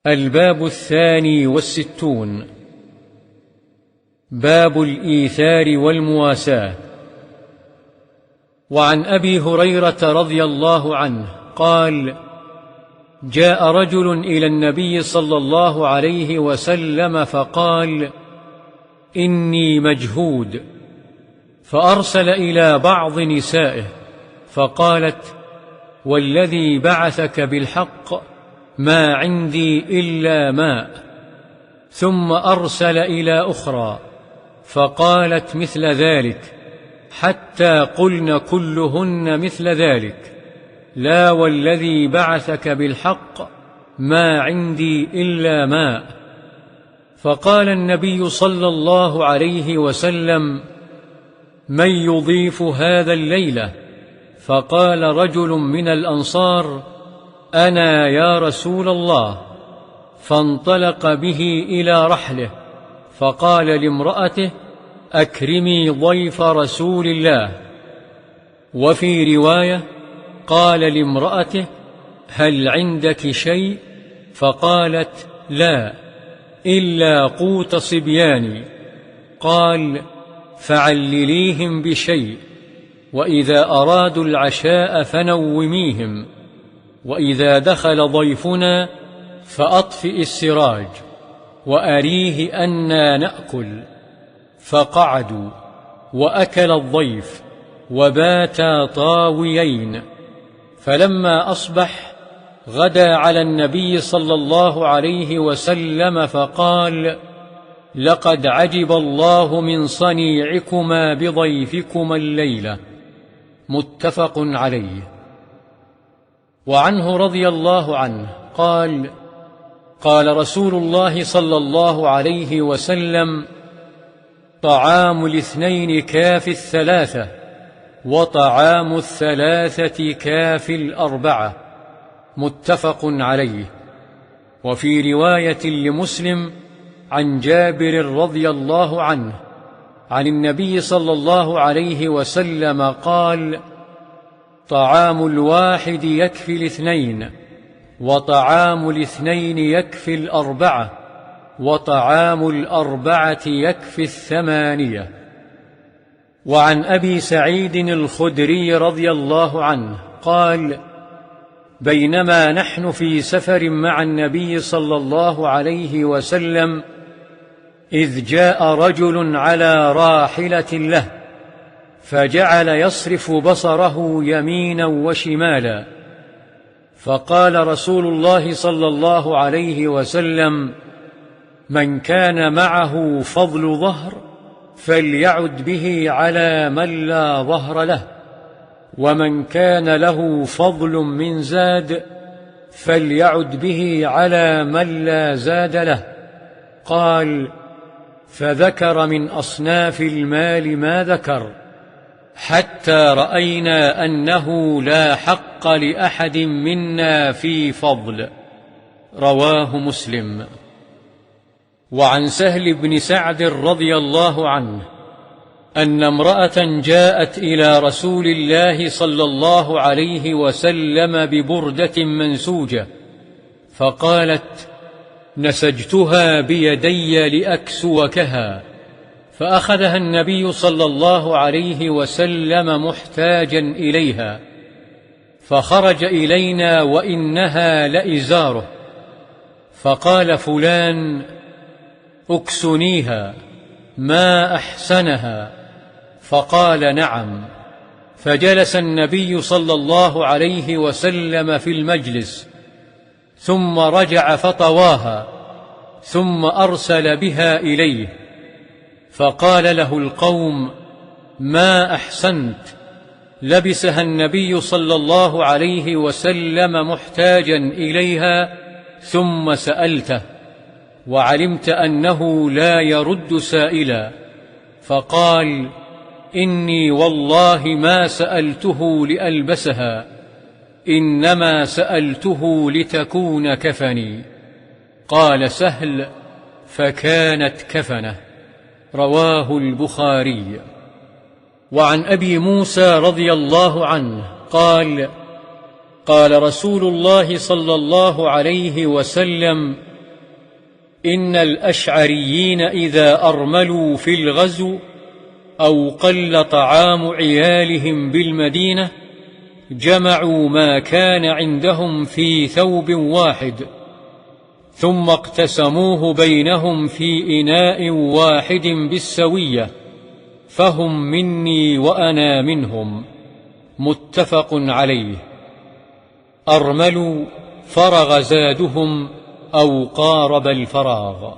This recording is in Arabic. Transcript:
الباب 62. باب الإيثار والمواساة. وعن أبي هريرة رضي الله عنه قال: جاء رجل إلى النبي صلى الله عليه وسلم فقال: إني مجهود، فأرسل إلى بعض نسائه فقالت: والذي بعثك بالحق ما عندي إلا ماء. ثم أرسل إلى أخرى فقالت مثل ذلك، حتى قلن كلهن مثل ذلك: لا والذي بعثك بالحق ما عندي إلا ماء. فقال النبي صلى الله عليه وسلم: من يضيف هذا الليلة؟ فقال رجل من الأنصار: أنا يا رسول الله. فانطلق به إلى رحله فقال لامرأته: أكرمي ضيف رسول الله. وفي رواية قال لامرأته: هل عندك شيء؟ فقالت: لا، إلا قوت صبياني. قال: فعلليهم بشيء، وإذا أرادوا العشاء فنوميهم، وإذا دخل ضيفنا فأطفئ السراج، وأريه أنا نأكل. فقعدوا وأكل الضيف وباتا طاويين. فلما أصبح غدا على النبي صلى الله عليه وسلم فقال: لقد عجب الله من صنيعكما بضيفكما الليلة. متفق عليه. وعنه رضي الله عنه قال: قال رسول الله صلى الله عليه وسلم: طعام الاثنين كافي الثلاثة، وطعام الثلاثة كافي الأربعة. متفق عليه. وفي رواية لمسلم عن جابر رضي الله عنه عن النبي صلى الله عليه وسلم قال: طعام الواحد يكفي الاثنين، وطعام الاثنين يكفي الأربعة، وطعام الأربعة يكفي الثمانية. وعن أبي سعيد الخدري رضي الله عنه قال: بينما نحن في سفر مع النبي صلى الله عليه وسلم إذ جاء رجل على راحلة له، فجعل يصرف بصره يمينا وشمالا. فقال رسول الله صلى الله عليه وسلم: من كان معه فضل ظهر فليعد به على من لا ظهر له، ومن كان له فضل من زاد فليعد به على من لا زاد له. قال: فذكر من أصناف المال ما ذكر، حتى رأينا أنه لا حق لأحد منا في فضل. رواه مسلم. وعن سهل بن سعد رضي الله عنه أن امرأة جاءت إلى رسول الله صلى الله عليه وسلم ببردة منسوجة، فقالت: نسجتها بيدي لأكسوكها. فأخذها النبي صلى الله عليه وسلم محتاجا إليها، فخرج إلينا وإنها لإزاره، فقال فلان: اكسنيها، ما أحسنها. فقال: نعم. فجلس النبي صلى الله عليه وسلم في المجلس، ثم رجع فطواها، ثم أرسل بها إليه، فقال له القوم: ما أحسنت. لبسها النبي صلى الله عليه وسلم محتاجا إليها، ثم سألته، وعلمت أنه لا يرد سائلا، فقال: إني والله ما سألته لألبسها، إنما سألته لتكون كفني. قال سهل: فكانت كفنه. رواه البخاري. وعن أبي موسى رضي الله عنه قال: قال رسول الله صلى الله عليه وسلم: إن الأشعريين إذا أرملوا في الغزو أو قل طعام عيالهم بالمدينة جمعوا ما كان عندهم في ثوب واحد، ثم اقتسموه بينهم في إناء واحد بالسوية، فهم مني وأنا منهم. متفق عليه. أرملوا فرغ زادهم أو قارب الفراغ.